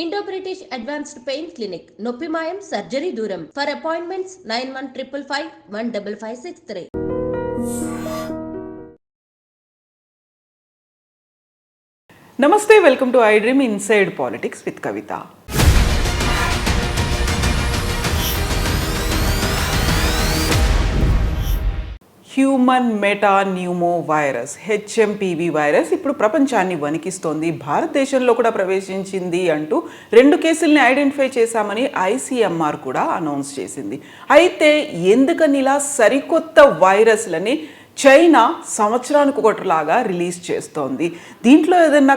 Indo British advanced pain clinic నొప్పి మాయం surgery దూరం ఫర్ అపాయింట్మెంట్స్ 9155515563. నమస్తే, welcome to I dream inside politics with Kavitha. Human meta pneumo virus HMPV virus ఇప్పుడు ప్రపంచాన్ని వణికిస్తోంది. భారతదేశంలో కూడా ప్రవేశించింది అంటూ 2 కేసుల్ని ఐడెంటిఫై చేశామని ICMR కూడా అనౌన్స్ చేసింది. అయితే ఎందుకని ఇలా సరికొత్త వైరస్లని చైనా సంవత్సరానికి ఒకటిలాగా రిలీజ్ చేస్తోంది? దీంట్లో ఏదైనా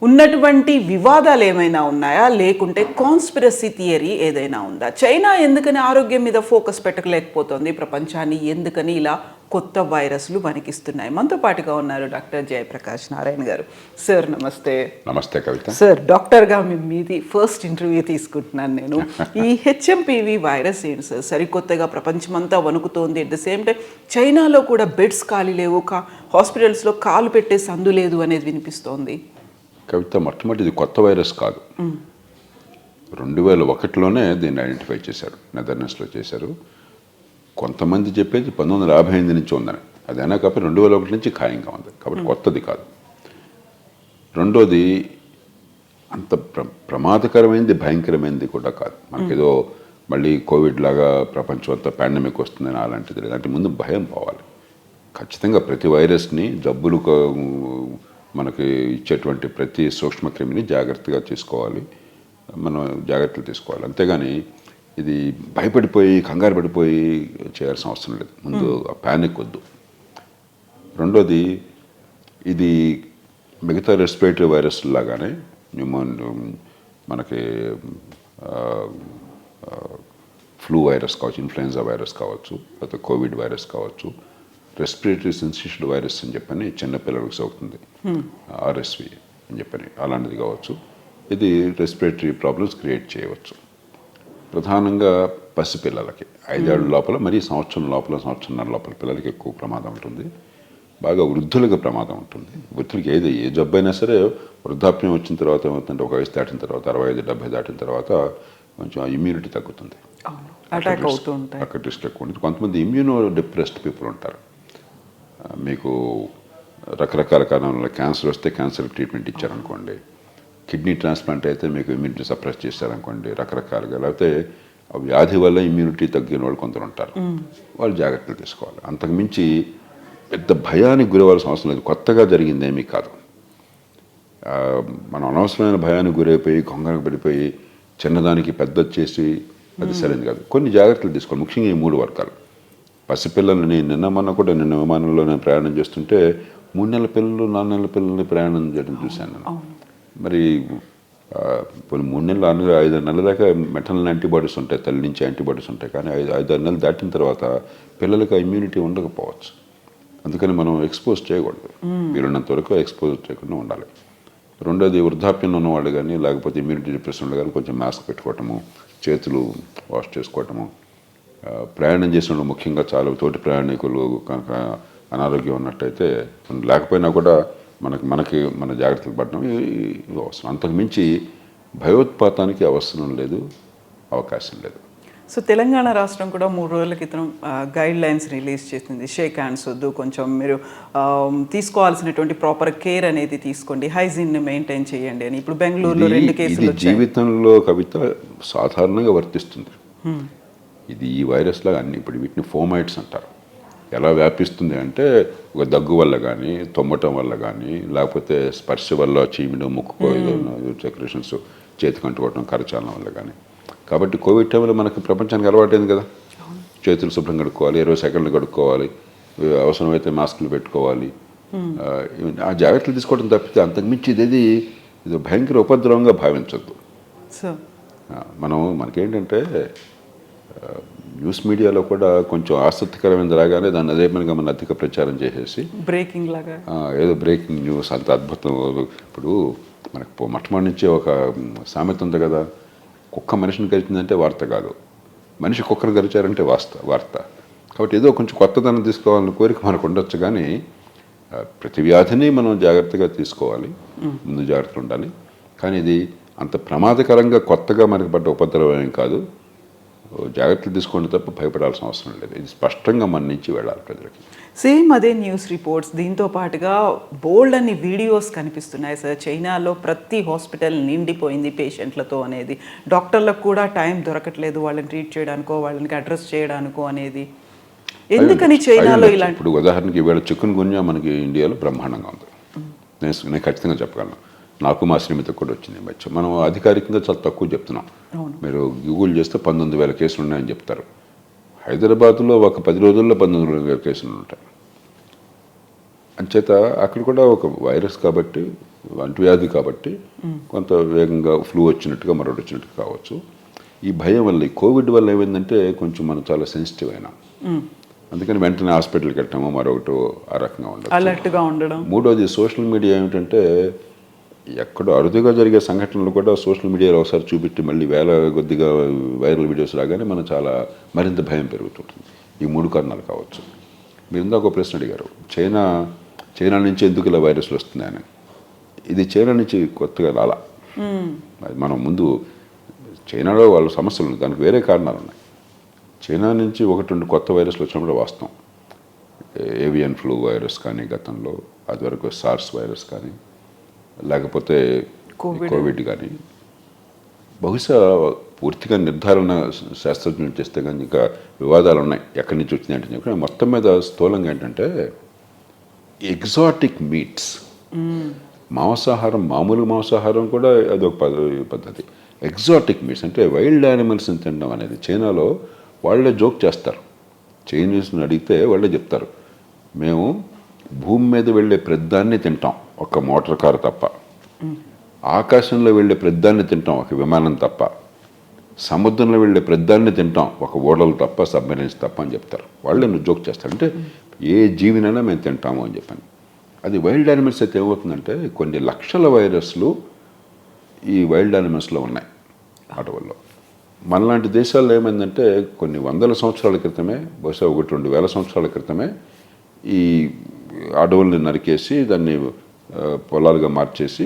ఉన్నటువంటి వివాదాలు ఏమైనా ఉన్నాయా, లేకుంటే కాన్స్పిరసీ థియరీ ఏదైనా ఉందా? చైనా ఎందుకని ఆరోగ్యం మీద ఫోకస్ పెట్టలేకపోతుంది? ప్రపంచాన్ని ఎందుకని ఇలా కొత్త వైరస్లు వణికిస్తున్నాయి? మనతో పాటుగా ఉన్నారు డాక్టర్ జయప్రకాష్ నారాయణ గారు. సార్ నమస్తే. నమస్తే కవిత. సార్, డాక్టర్గా మీది ఫస్ట్ ఇంటర్వ్యూ తీసుకుంటున్నాను నేను. ఈ HMPV వైరస్ ఏంటి సార్? సరికొత్తగా ప్రపంచమంతా వణుకుతోంది. అట్ ద సేమ్ టైం చైనాలో కూడా బెడ్స్ ఖాళీ లేవు, హాస్పిటల్స్లో కాలు పెట్టే సందు లేదు అనేది వినిపిస్తోంది. కవిత, మొట్టమొదటి కొత్త వైరస్ కాదు. 2001లోనే దీన్ని ఐడెంటిఫై చేశారు, నెదర్లాండ్స్లో చేశారు. కొంతమంది చెప్పేది 1958 నుంచి ఉందని, అదైనా కాబట్టి 2001 నుంచి ఖాయంగా ఉంది, కాబట్టి కొత్తది కాదు. రెండోది అంత ప్రమాదకరమైనది, భయంకరమైనది కూడా కాదు. మనకేదో మళ్ళీ కోవిడ్ లాగా ప్రపంచం అంతా పాండమిక్ వస్తుందని అలాంటిది లేదు. అంటే ముందు భయం పోవాలి. ఖచ్చితంగా ప్రతి వైరస్ని, జబ్బులు మనకి ఇచ్చేటువంటి ప్రతి సూక్ష్మక్రిమిని జాగ్రత్తగా తీసుకోవాలి, మనం జాగ్రత్తలు తీసుకోవాలి. అంతేగాని ఇది భయపడిపోయి కంగారు పడిపోయి చేయాల్సిన అవసరం లేదు. ముందు ప్యానిక్ వద్దు. రెండోది, ఇది మిగతా రెస్పిరేటరీ వైరస్ లాగానే మనకి ఫ్లూ వైరస్ కావచ్చు, ఇన్ఫ్లుయెన్జా వైరస్ కావచ్చు, లేకపోతే కోవిడ్ వైరస్ కావచ్చు, రెస్పిరేటరీ సిన్సిషియల్ వైరస్ అని చెప్పని చిన్నపిల్లలకు సోకుతుంది, RSV అని చెప్పని అలాంటిది కావచ్చు. ఇది రెస్పిరేటరీ ప్రాబ్లమ్స్ క్రియేట్ చేయవచ్చు. ప్రధానంగా పసిపిల్లలకి 5 ఏళ్ల లోపల, మరి సంవత్సరం లోపల, సంవత్సరంన్నర లోపల పిల్లలకి ఎక్కువ ప్రమాదం ఉంటుంది. బాగా వృద్ధులకు ప్రమాదం ఉంటుంది. వృద్ధులకి ఏ జబ్బు అయినా సరే వృద్ధాప్యం వచ్చిన తర్వాత ఏమవుతుందంటే, ఒక వయసు దాటిన తర్వాత 65-70 దాటిన తర్వాత కొంచెం ఇమ్యూనిటీ తగ్గుతుంది, అటాక్ అవుతూ ఉంటాయి, అక్కడ రిస్క్ ఎక్కువ ఉంటుంది. కొంతమంది ఇమ్యూనో డిప్రెస్డ్ పీపుల్ ఉంటారు. మీకు రకరకాల కారణాల క్యాన్సర్ వస్తే క్యాన్సర్ ట్రీట్మెంట్ ఇచ్చారనుకోండి, కిడ్నీ ట్రాన్స్ప్లాంట్ అయితే మీకు ఇమ్యూనిటీ సప్రెస్ చేశారనుకోండి, రకరకాలుగా. లేకపోతే వ్యాధి వల్ల ఇమ్యూనిటీ తగ్గిన వాళ్ళు కొందరు ఉంటారు, వాళ్ళు జాగ్రత్తలు తీసుకోవాలి. అంతకుమించి పెద్ద భయానికి గురవాల్సిన అవసరం లేదు. కొత్తగా జరిగిందేమీ కాదు. మనం అనవసరమైన భయానికి గురైపోయి కంగారు పడిపోయి చిన్నదానికి పెద్ద వచ్చేసి అది సరైనది కాదు. కొన్ని జాగ్రత్తలు తీసుకోవాలి. ముఖ్యంగా ఈ 3 వర్గాలు. పసిపిల్లల్ని నిన్న కూడా విమానంలో నేను ప్రయాణం చేస్తుంటే 3 నెలల పిల్లలు, 4 నెలల పిల్లల్ని ప్రయాణం చేయడం చూశాను నేను. మరి 3 నెలలు, 5 నెలల దాకా మెటర్నల్ యాంటీబాడీస్ ఉంటాయి, తల్లి నుంచి యాంటీబాడీస్ ఉంటాయి. కానీ 5-6 నెలలు దాటిన తర్వాత పిల్లలకి ఇమ్యూనిటీ ఉండకపోవచ్చు. అందుకని మనం ఎక్స్పోజ్ చేయకూడదు. వీలున్నంత వరకు ఎక్స్పోజ్ చేయకుండా ఉండాలి. రెండోది, వృద్ధాప్యంలో ఉన్నవాళ్ళు కానీ, లేకపోతే ఇమ్యూనిటీ డిప్రెషన్ వాళ్ళు కానీ కొంచెం మాస్క్ పెట్టుకోవటము, చేతులు వాష్ చేసుకోవటము. ప్రయాణం చేసిన ముఖ్యంగా చాలా తోటి ప్రయాణికులు కనుక అనారోగ్యం ఉన్నట్టయితే, లేకపోయినా కూడా మన జాగ్రత్తలు పడడం అవసరం. అంతకుమించి భయోత్పాతానికి అవసరం లేదు, అవకాశం లేదు. సో తెలంగాణ రాష్ట్రం కూడా 3 రోజుల క్రితం గైడ్ లైన్స్ రిలీజ్ చేసింది. షేక్ హ్యాండ్స్ వద్దు, కొంచెం మీరు తీసుకోవాల్సినటువంటి ప్రాపర్ కేర్ అనేది తీసుకోండి, హైజీన్ని మెయింటైన్ చేయండి అని. ఇప్పుడు బెంగళూరులో 2 కేసులు జీవితంలో కవిత సాధారణంగా వర్తిస్తుంది. ఇది ఈ వైరస్ లాగా అన్ని, ఇప్పుడు వీటిని ఫోమైట్స్ అంటారు. ఎలా వ్యాపిస్తుంది అంటే, ఒక దగ్గు వల్ల కానీ, తొమ్మటం వల్ల కానీ, లేకపోతే స్పర్శ వల్ల చీమిడు, ముక్కు సెక్రేషన్స్, చేతికి అంటుకోవటం, కరచాలనం వల్ల కానీ. కాబట్టి కోవిడ్ టైంలో మనకి ప్రపంచానికి అలవాటైంది కదా, చేతులు శుభ్రం కడుక్కోవాలి, 20 సెకండ్లు కడుక్కోవాలి, అవసరమైతే మాస్కులు పెట్టుకోవాలి. ఆ జాగ్రత్తలు తీసుకోవడం తప్పితే అంతకుమించి ఇది భయంకర ఉపద్రవంగా భావించద్దు. మనకేంటంటే న్యూస్ మీడియాలో కూడా కొంచెం ఆసక్తికరమైనది రాగానే దాన్ని అదే పనిగా మనం అధిక ప్రచారం చేసేసి బ్రేకింగ్ లాగా ఏదో బ్రేకింగ్ న్యూస్ అంత అద్భుతం. ఇప్పుడు మనకు మొట్టమొదటి నుంచి ఒక సామెత ఉంది కదా, కుక్క మనిషిని గరిచిందంటే వార్త కాదు, మనిషి కుక్కను గరిచారంటే వార్త. కాబట్టి ఏదో కొంచెం కొత్తదనం తీసుకోవాలని కోరిక మనకు ఉండొచ్చు, కానీ ప్రతి వ్యాధిని మనం జాగ్రత్తగా తీసుకోవాలి, ముందు జాగ్రత్తలు ఉండాలి. కానీ ఇది అంత ప్రమాదకరంగా కొత్తగా మనకి పడ్డ ఉపద్రవం కాదు. జాగ్రత్తలు తీసుకోండి తప్ప భయపడాల్సిన అవసరం లేదు. ఇది స్పష్టంగా మన నుంచి వెళ్ళాలి ప్రజలకి. సేమ్ అదే న్యూస్ రిపోర్ట్స్ దీంతో పాటుగా బోల్డ్ అన్ని వీడియోస్ కనిపిస్తున్నాయి సార్. చైనాలో ప్రతి హాస్పిటల్ నిండిపోయింది పేషెంట్లతో అనేది, డాక్టర్లకు కూడా టైం దొరకట్లేదు వాళ్ళని ట్రీట్ చేయడానికో వాళ్ళకి అడ్రస్ చేయడానికో అనేది. ఎందుకని చైనాలో ఇలాంటి? ఇప్పుడు ఉదాహరణకి ఇవాళ చికెన్ గున్యా మనకి ఇండియాలో బ్రహ్మాండంగా ఉంది. నేను ఖచ్చితంగా చెప్పగలను. నాకు మా శ్రీమతి కూడా వచ్చింది మధ్య. మనం అధికారికంగా చాలా తక్కువ చెప్తున్నాం. మీరు గూగుల్ చేస్తే 19,000 కేసులు ఉన్నాయని చెప్తారు. హైదరాబాద్లో ఒక 10 రోజుల్లో 19,000 కేసులు ఉంటాయి. అంచేత అక్కడ కూడా ఒక వైరస్ కాబట్టి, అంటువ్యాధి కాబట్టి కొంత వేగంగా ఫ్లూ వచ్చినట్టుగా మరొకటి వచ్చినట్టుగా కావచ్చు. ఈ భయం వల్ల, ఈ కోవిడ్ వల్ల ఏమైందంటే కొంచెం మనం చాలా సెన్సిటివ్ అయినాం. అందుకని వెంటనే హాస్పిటల్కి వెళ్ళటము మరొకటి ఆ రకంగా ఉండదు, అలర్ట్గా ఉండడం. మూడోది సోషల్ మీడియా ఏమిటంటే ఎక్కడో అరుదుగా జరిగే సంఘటనలు కూడా సోషల్ మీడియాలో ఒకసారి చూపెట్టి మళ్ళీ వేల కొద్దిగా వైరల్ వీడియోస్ రాగానే మనం చాలా మరింత భయం పెరుగుతుంటుంది. ఈ 3 కారణాలు కావచ్చు. మీరు ఇందాక ఒక ప్రశ్న అడిగారు, చైనా నుంచి ఎందుకు ఇలా వైరస్లు వస్తున్నాయని. ఇది చైనా నుంచి కొత్తగా రాలా. మనం ముందు చైనాలో వాళ్ళ సమస్యలు ఉన్నాయి, దానికి వేరే కారణాలు ఉన్నాయి. చైనా నుంచి 1-2 కొత్త వైరస్లు వచ్చినప్పుడు వాస్తవం. ఏవియన్ ఫ్లూ వైరస్ కానీ గతంలో, అది వరకు సార్స్ వైరస్ కానీ, లేకపోతే కోవిడ్ కానీ, బహుశా పూర్తిగా నిర్ధారణ శాస్త్రజ్ఞులు చేస్తే కానీ ఇంకా వివాదాలు ఉన్నాయి ఎక్కడి నుంచి వచ్చినాయంటే చెప్పి. మొత్తం మీద స్థూలంగా ఏంటంటే ఎగ్జాటిక్ మీట్స్, మాంసాహారం, మామూలు మాంసాహారం కూడా అదొక పద్ధతి. ఎగ్జాటిక్ మీట్స్ అంటే వైల్డ్ యానిమల్స్ని తినడం అనేది చైనాలో వాళ్ళే జోక్ చేస్తారు. చైనీస్ని అడిగితే వాళ్ళే చెప్తారు, మేము భూమి మీద వెళ్ళే ప్రతిదాన్ని తింటాం ఒక మోటార్ కారు తప్ప, ఆకాశంలో వెళ్ళే ప్రతిదాన్ని తింటాం ఒక విమానం తప్ప, సముద్రంలో వెళ్ళే ప్రతిదాన్ని తింటాం ఒక ఓడలు తప్ప, సబ్మెరైన్స్ తప్ప అని చెప్తారు. వాళ్ళే జోక్ చేస్తారు. అంటే ఏ జీవినైనా మేము తింటాము అని చెప్పాను. అది వైల్డ్ యానిమల్స్ అయితే ఏమవుతుందంటే కొన్ని లక్షల వైరస్లు ఈ వైల్డ్ యానిమల్స్లో ఉన్నాయి అడవుల్లో. మనలాంటి దేశాల్లో ఏమైందంటే కొన్ని వందల సంవత్సరాల క్రితమే, బహుశా 1-2 వేల సంవత్సరాల క్రితమే ఈ అడవుల్ని నరికేసి దాన్ని పొలాలుగా మార్చేసి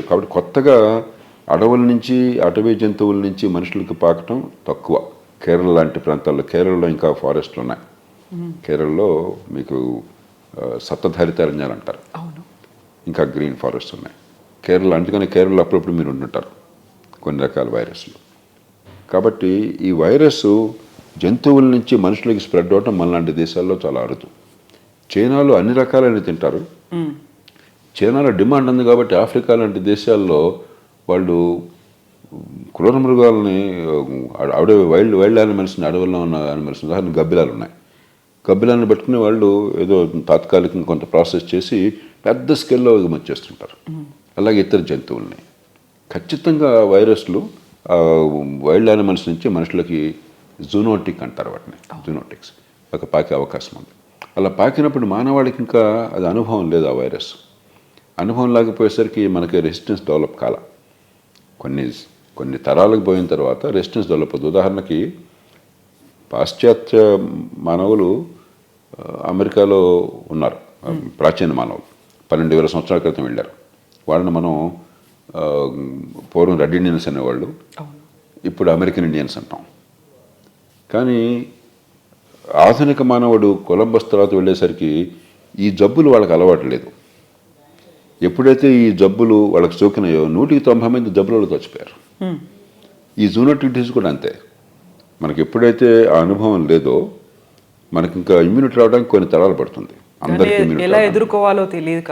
కాబట్టి కొత్తగా అడవుల నుంచి, అటవీ జంతువుల నుంచి మనుషులకు పాకటం తక్కువ. కేరళ లాంటి ప్రాంతాల్లో, కేరళలో ఇంకా ఫారెస్ట్లు ఉన్నాయి. కేరళలో మీకు సప్తధారితారణ్యాలు అంటారు, ఇంకా గ్రీన్ ఫారెస్ట్ ఉన్నాయి కేరళ. అందుకని కేరళలో అప్పుడప్పుడు మీరు ఉంటుంటారు కొన్ని రకాల వైరస్లు. కాబట్టి ఈ వైరస్ జంతువుల నుంచి మనుషులకి స్ప్రెడ్ అవటం మనలాంటి దేశాల్లో చాలా అరుదు. చైనాలో అన్ని రకాలైన తింటారు. చైనాలో డిమాండ్ ఉంది కాబట్టి ఆఫ్రికా లాంటి దేశాల్లో వాళ్ళు క్రూర మృగాలని, వైల్డ్ యానిమల్స్ని, అడవుల్లో ఉన్న యానిమల్స్, ఉదాహరణ గబ్బిలాలు ఉన్నాయి. గబ్బిలాన్ని పట్టుకుని వాళ్ళు ఏదో తాత్కాలికంగా కొంత ప్రాసెస్ చేసి పెద్ద స్కేల్లో ఎగుమతి చేస్తుంటారు. అలాగే ఇతర జంతువుల్ని. ఖచ్చితంగా వైరస్లు వైల్డ్ యానిమల్స్ నుంచి మనుషులకి జూనోటిక్ అంటారు వాటిని, జూనోటిక్స్ ఒక పాకే అవకాశం ఉంది. అలా పాకినప్పుడు మానవాళికి ఇంకా అది అనుభవం లేదు. ఆ వైరస్ అనుభవం లేకపోయేసరికి మనకి రెసిస్టెన్స్ డెవలప్ కాల. కొన్ని తరాలకు పోయిన తర్వాత రెసిస్టెన్స్ డెవలప్ అవుతుంది. ఉదాహరణకి పాశ్చాత్య మానవులు అమెరికాలో ఉన్నారు, ప్రాచీన మానవులు 12,000 సంవత్సరాల క్రితం వెళ్ళారు. వాళ్ళని మనం పూర్వం రెడ్ ఇండియన్స్ అనేవాళ్ళు, ఇప్పుడు అమెరికన్ ఇండియన్స్ అంటాం. కానీ ఆధునిక మానవుడు కొలంబస్ తర్వాత వెళ్ళేసరికి ఈ జబ్బులు వాళ్ళకి అలవాటు లేదు. ఎప్పుడైతే ఈ జబ్బులు వాళ్ళకి సోకినాయో 190 మంది జబ్బులలో చచ్చిపోయారు. ఈ జూనోటిక్ డిసీజ్ కూడా అంతే. మనకి ఎప్పుడైతే ఆ అనుభవం లేదో మనకి ఇంకా ఇమ్యూనిటీ రావడానికి కొన్ని తరాలు పడుతుంది. అందరికీ ఎలా ఎదుర్కోవాలో తెలియక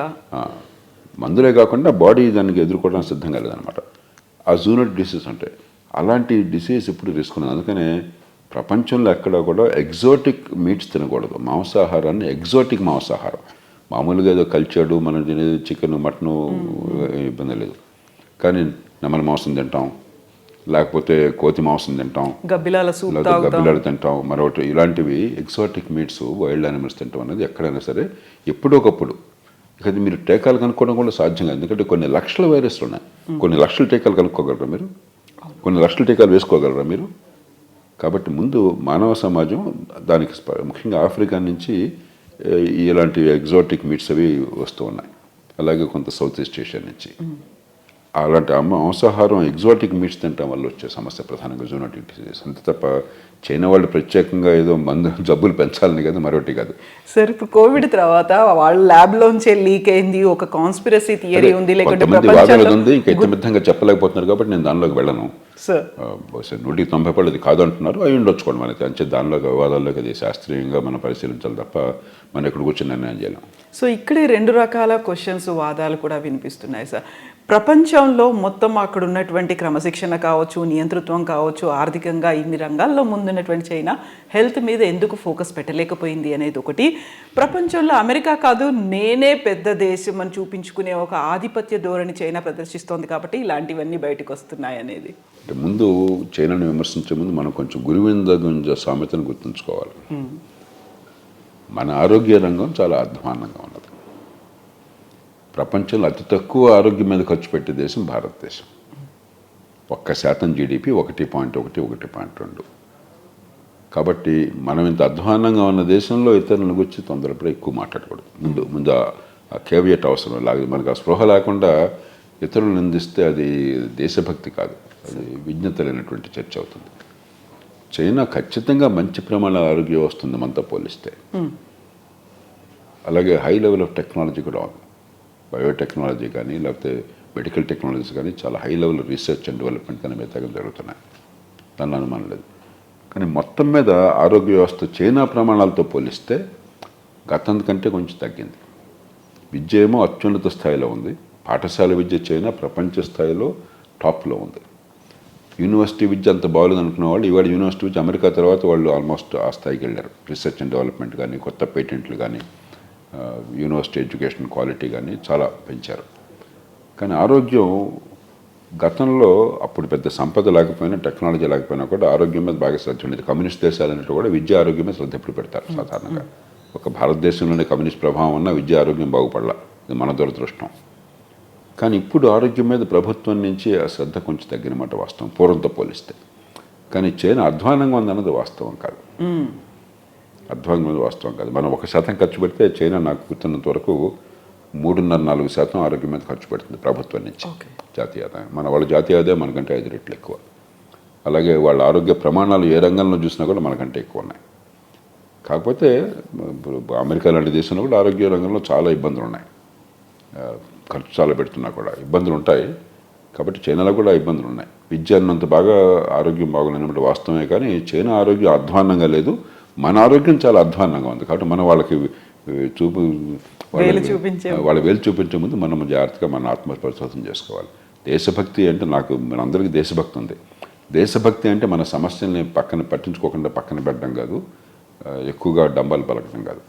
మందులే కాకుండా బాడీ దానికి ఎదుర్కోవడానికి సిద్ధంగా లేదనమాట. ఆ జూనోటిక్ డిసీజ్ అంటే అలాంటి డిసీజ్ ఇప్పుడు రిస్క్ ఉన్నది. అందుకనే ప్రపంచంలో ఎక్కడ కూడా ఎగ్జోటిక్ మీట్స్ తినకూడదు. మాంసాహారాన్ని ఎగ్జోటిక్ మాంసాహారం, మామూలుగా ఏదో కల్చర్డు మనం తినేది చికెన్, మటను ఇబ్బంది లేదు. కానీ నెమలి మాంసం తింటాం, లేకపోతే కోతి మాంసం తింటాం, గబ్బిలాలు తింటాం, మరొకటి ఇలాంటివి ఎగ్జోటిక్ మీట్స్ వైల్డ్ యానిమల్స్ తింటాం అనేది ఎక్కడైనా సరే ఎప్పుడొకప్పుడు. ఇక మీరు టీకాలు కనుక్కోవడం కూడా సాధ్యం కాదు. ఎందుకంటే కొన్ని లక్షల వైరస్లు ఉన్నాయి. కొన్ని లక్షల టీకాలు కనుక్కోగలరా మీరు? కొన్ని లక్షల టీకాలు వేసుకోగలరా మీరు? కాబట్టి ముందు మానవ సమాజం దానికి ముఖ్యంగా ఆఫ్రికా నుంచి ఇలాంటి ఎగ్జాటిక్ మీట్స్ అవి వస్తూ ఉన్నాయి. అలాగే కొంత సౌత్ ఈస్ట్ ఏషియా నుంచి. అలాంటి మాంసాహారం ఎగ్జాటిక్ మీట్స్ తినటం వల్ల వచ్చే సమస్య ప్రధానంగా జూనోటిక్ డిసీజెస్. అంతే తప్ప చైనా వాళ్ళు ప్రత్యేకంగా ఏదో జబ్బులు పెంచాలని కాదు, మరొకటి కాదు. సార్ ఇప్పుడు కోవిడ్ తర్వాత వాళ్ళ ల్యాబ్లోంచే లీక్ అయింది, ఒక కాన్స్పిరసీ థియరీ ఉంది, లేకుంటే వాదనలు ఉంది, ఇంకా ఇతమితంగా చెప్పలేకపోతున్నారు కాబట్టి నేను దానిలోకి వెళ్ళను. సార్ బహుశా 190 అది కాదు అంటున్నారు, అవి ఉండొచ్చుకోండి మనకి. అంతే దానిలోకి వివాదాల్లోకి అది శాస్త్రీయంగా మనం పరిశీలించాలి తప్ప మనం ఎక్కడ కూర్చొని నిర్ణయం చేయలేం. సో ఇక్కడే 2 రకాల క్వశ్చన్స్, వాదాలు కూడా వినిపిస్తున్నాయి సార్. ప్రపంచంలో మొత్తం అక్కడ ఉన్నటువంటి క్రమశిక్షణ కావచ్చు, నియంతృత్వం కావచ్చు, ఆర్థికంగా ఇన్ని రంగాల్లో ముందున్నటువంటి చైనా హెల్త్ మీద ఎందుకు ఫోకస్ పెట్టలేకపోయింది అనేది ఒకటి. ప్రపంచంలో అమెరికా కాదు నేనే పెద్ద దేశం అని చూపించుకునే ఒక ఆధిపత్య ధోరణి చైనా ప్రదర్శిస్తోంది కాబట్టి ఇలాంటివన్నీ బయటకు వస్తున్నాయి అనేది. అంటే ముందు చైనాను విమర్శించే ముందు మనం కొంచెం గురువింద గుంజ సామెతను గుర్తుంచుకోవాలి. మన ఆరోగ్య రంగం చాలా అధ్వాన్నంగా ఉన్నది. ప్రపంచంలో అతి తక్కువ ఆరోగ్యం మీద ఖర్చు పెట్టే దేశం భారతదేశం. 1% జీడిపి 1.1, 1.2. కాబట్టి మనం ఇంత అధ్వాన్నంగా ఉన్న దేశంలో ఇతరులను గురించి తొందరపడి ఎక్కువ మాట్లాడకూడదు. ముందు ఆ కేవియట్ అవసరం. మనకు ఆ స్పృహ లేకుండా ఇతరులను నిందిస్తే అది దేశభక్తి కాదు, అది విజ్ఞత లేనటువంటి చర్చ అవుతుంది. చైనా ఖచ్చితంగా మంచి ప్రమాణాల ఆరోగ్య వ్యవస్థ ఉంది మనతో పోలిస్తే. అలాగే హై లెవెల్ ఆఫ్ టెక్నాలజీ కూడా ఉంది. బయోటెక్నాలజీ కానీ లేకపోతే మెడికల్ టెక్నాలజీస్ కానీ చాలా high level research and development కానీ మిగతా జరుగుతున్నాయి, దాని అనుమానం లేదు. కానీ మొత్తం మీద ఆరోగ్య వ్యవస్థ చైనా ప్రమాణాలతో పోలిస్తే గతం కంటే కొంచెం తగ్గింది. విద్య ఏమో అత్యున్నత స్థాయిలో ఉంది. పాఠశాల విద్య చైనా ప్రపంచ స్థాయిలో టాప్లో ఉంది. యూనివర్సిటీ విద్య అంత బాగోలేదు అనుకున్న వాళ్ళు ఇవాళ యూనివర్సిటీ విద్య అమెరికా తర్వాత వాళ్ళు ఆల్మోస్ట్ ఆ స్థాయికి వెళ్ళారు. రీసెర్చ్ అండ్ డెవలప్మెంట్ కానీ, కొత్త పేటెంట్లు కానీ, యూనివర్సిటీ ఎడ్యుకేషన్ క్వాలిటీ కానీ చాలా పెంచారు. కానీ ఆరోగ్యం గతంలో అప్పుడు పెద్ద సంపద లేకపోయినా, టెక్నాలజీ లేకపోయినా కూడా ఆరోగ్యం మీద బాగా శ్రద్ధ ఉండేది. కమ్యూనిస్ట్ దేశాలన్నింటిలో కూడా విద్య ఆరోగ్యం మీద శ్రద్ధ ఎప్పుడు పెడతారు సాధారణంగా. ఒక భారతదేశంలోనే కమ్యూనిస్ట్ ప్రభావం ఉన్న విద్య ఆరోగ్యం బాగుపడాల, ఇది మన దురదృష్టం. కానీ ఇప్పుడు ఆరోగ్యం మీద ప్రభుత్వం నుంచి ఆ శ్రద్ధ కొంచెం తగ్గినమాట వాస్తవం పూర్వంతో పోలిస్తే. కానీ చైనా అధ్వానంగా ఉందన్నది వాస్తవం కాదు. అధ్వానంగా వాస్తవం కాదు. మనం 1% ఖర్చు పెడితే చైనా నాకు గుర్తున్నంత వరకు 3.5-4% ఆరోగ్యం మీద ఖర్చు పెడుతుంది ప్రభుత్వం నుంచి జాతీయ ఆదాయం. మన వాళ్ళ జాతీయ ఆదాయం మనకంటే 5 రెట్లు ఎక్కువ. అలాగే వాళ్ళ ఆరోగ్య ప్రమాణాలు ఏ రంగంలో చూసినా కూడా మనకంటే ఎక్కువ ఉన్నాయి. కాకపోతే అమెరికా లాంటి దేశంలో కూడా ఆరోగ్య రంగంలో చాలా ఇబ్బందులు ఉన్నాయి. ఖర్చు చాలా పెడుతున్నా కూడా ఇబ్బందులు ఉంటాయి. కాబట్టి చైనాలో కూడా ఇబ్బందులు ఉన్నాయి. విద్య అన్నంత బాగా ఆరోగ్యం బాగోలేనప్పుడు వాస్తవమే. కానీ చైనా ఆరోగ్యం అధ్వాన్నంగా లేదు, మన ఆరోగ్యం చాలా అధ్వాన్నంగా ఉంది. కాబట్టి మనం వాళ్ళకి వాళ్ళ వేలు చూపించే ముందు మనం జాగ్రత్తగా మన ఆత్మపరిశోధన చేసుకోవాలి. దేశభక్తి అంటే మనందరికీ దేశభక్తి ఉంది. దేశభక్తి అంటే మన సమస్యల్ని పట్టించుకోకుండా పక్కన పెట్టడం కాదు, ఎక్కువగా డంబాలు పలకడం కాదు.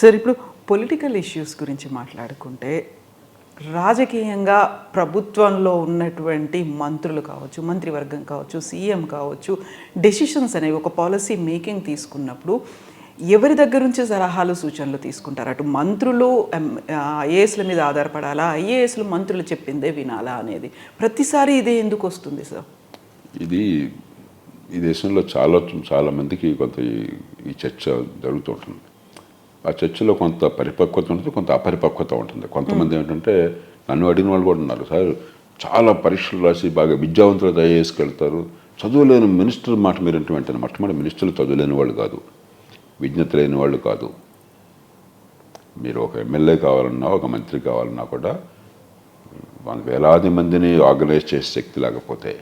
సార్ ఇప్పుడు పొలిటికల్ ఇష్యూస్ గురించి మాట్లాడుకుంటే రాజకీయంగా ప్రభుత్వంలో ఉన్నటువంటి మంత్రులు కావచ్చు, మంత్రివర్గం కావచ్చు, సీఎం కావచ్చు, డెసిషన్స్ అనేవి ఒక పాలసీ మేకింగ్ తీసుకున్నప్పుడు ఎవరి దగ్గర నుంచి సలహాలు సూచనలు తీసుకుంటారు? అటు మంత్రులు ఐఏఎస్ల మీద ఆధారపడాలా, ఐఏఎస్లు మంత్రులు చెప్పిందే వినాలా అనేది ప్రతిసారి ఇదే ఎందుకు వస్తుంది సార్? ఇది ఈ దేశంలో చాలా మందికి కొంత ఈ చర్చ జరుగుతుంటుంది. ఆ చర్చలో కొంత పరిపక్వత ఉంటుంది, కొంత అపరిపక్వత ఉంటుంది. కొంతమంది ఏంటంటే నన్ను అడిగిన వాళ్ళు కూడా ఉన్నారు, సార్ చాలా పరీక్షలు రాసి బాగా విద్యావంతులు ఐఏఎస్కి వెళ్తారు, చదువులేని మినిస్టర్ మాట మీరంటే వెంటనే మొట్టమొదటి మినిస్టర్లు చదువులేని వాళ్ళు కాదు, విజ్ఞత లేని వాళ్ళు కాదు. మీరు ఒక ఎమ్మెల్యే కావాలన్నా, ఒక మంత్రి కావాలన్నా కూడా వేలాది మందిని ఆర్గనైజ్ చేసే శక్తి లేకపోతే,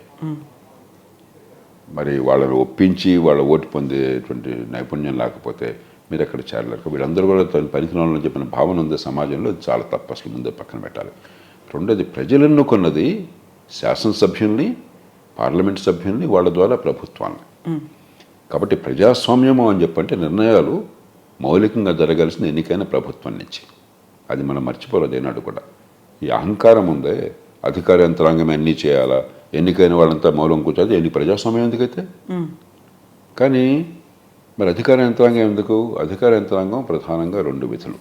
మరి వాళ్ళని ఒప్పించి వాళ్ళ ఓటు పొందేటువంటి నైపుణ్యం లేకపోతే మీరు ఎక్కడ చేరలేరు. వీళ్ళందరూ కూడా పనికిరాలని చెప్పిన భావన ఉంది సమాజంలో, చాలా తప్పు. అసలు ముందే పక్కన పెట్టాలి. రెండోది, ప్రజలు ఎన్నుకున్నది శాసనసభ్యుల్ని, పార్లమెంట్ సభ్యుల్ని, వాళ్ళ ద్వారా ప్రభుత్వాన్ని. కాబట్టి ప్రజాస్వామ్యము అని చెప్పంటే నిర్ణయాలు మౌలికంగా జరగాల్సిన ఎన్నికైన ప్రభుత్వం నుంచి. అది మనం మర్చిపోలేదు ఏనాడు కూడా. ఈ అహంకారం ఉందే, అధికార యంత్రాంగం అన్నీ చేయాలా, ఎన్నికైన వాళ్ళంతా మౌలం కూర్చోదు, ఎన్ని ప్రజాస్వామ్యం ఎందుకైతే. కానీ మరి అధికార యంత్రాంగం ఎందుకు? అధికార యంత్రాంగం ప్రధానంగా 2 విధులు.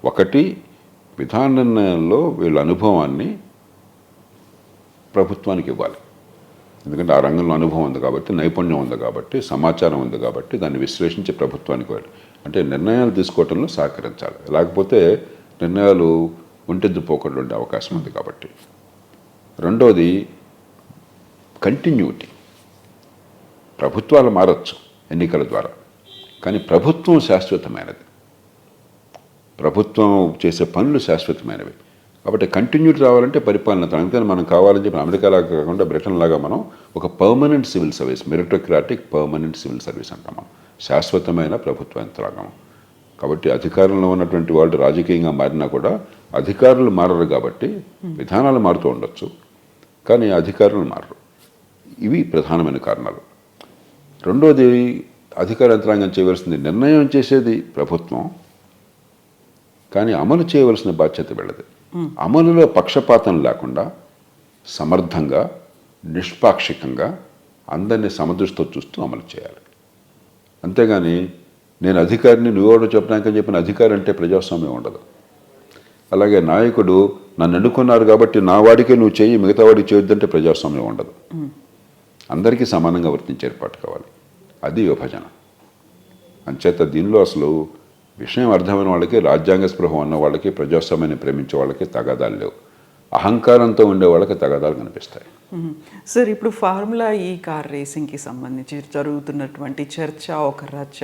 ఒకటి, విధాన నిర్ణయంలో వీళ్ళ అనుభవాన్ని ప్రభుత్వానికి ఇవ్వాలి. ఎందుకంటే ఆ రంగంలో అనుభవం ఉంది కాబట్టి, నైపుణ్యం ఉంది కాబట్టి, సమాచారం ఉంది కాబట్టి దాన్ని విశ్లేషించి ప్రభుత్వానికి ఇవ్వాలి. అంటే నిర్ణయాలు తీసుకోవటంలో సహకరించాలి. లేకపోతే నిర్ణయాలు ఒంటెద్దు పోకడలు ఉండే అవకాశం ఉంది కాబట్టి. రెండోది కంటిన్యూటీ. ప్రభుత్వాలు మారచ్చు ఎన్నికల ద్వారా, కానీ ప్రభుత్వం శాశ్వతమైనది, ప్రభుత్వం చేసే పనులు శాశ్వతమైనవి. కాబట్టి కంటిన్యూటీ రావాలంటే పరిపాలన. అందుకని మనం కావాలని చెప్పి అమెరికాలాగా కాకుండా బ్రిటన్ లాగా మనం ఒక permanent civil service, meritocratic permanent civil service అంటాం మనం, శాశ్వతమైన ప్రభుత్వ యంత్రాంగం. కాబట్టి అధికారంలో ఉన్నటువంటి వాళ్ళు రాజకీయంగా మారినా కూడా అధికారులు మారరు కాబట్టి విధానాలు మారుతూ ఉండొచ్చు, కానీ అధికారులు మారరు. ఇవి ప్రధానమైన కారణాలు. రెండోది అధికార యంత్రాంగం చేయవలసింది, నిర్ణయం చేసేది ప్రభుత్వం, కానీ అమలు చేయవలసిన బాధ్యత వీళ్ళది. అమలులో పక్షపాతం లేకుండా సమర్థంగా నిష్పాక్షికంగా అందరినీ సమదృష్టితో చూస్తూ అమలు చేయాలి. అంతేగాని నేను అధికారిని నువ్వెవడో చెప్పడానికని చెప్పిన అధికారి అంటే ప్రజాస్వామ్యం ఉండదు. అలాగే నాయకుడు నన్ను ఎన్నుకున్నారు కాబట్టి నా వాడికే నువ్వు చెయ్యి, మిగతా వాడికి చేయొద్దంటే ప్రజాస్వామ్యం ఉండదు. అందరికీ సమానంగా వర్తించే ఏర్పాటు కావాలి, అది విభజన. అంచేత దీనిలో అసలు విషయం అర్థమైన వాళ్ళకి, రాజ్యాంగ స్పృహ ఉన్న వాళ్ళకి, ప్రజాస్వామ్యాన్ని ప్రేమించే వాళ్ళకి తగాదాలు లేవు. అహంకారంతో ఉండే వాళ్ళకి తగాదాలు కనిపిస్తాయి. సార్, ఇప్పుడు ఫార్ములా ఈ కార్ రేసింగ్కి సంబంధించి జరుగుతున్నటువంటి చర్చ ఒక రచ్చ,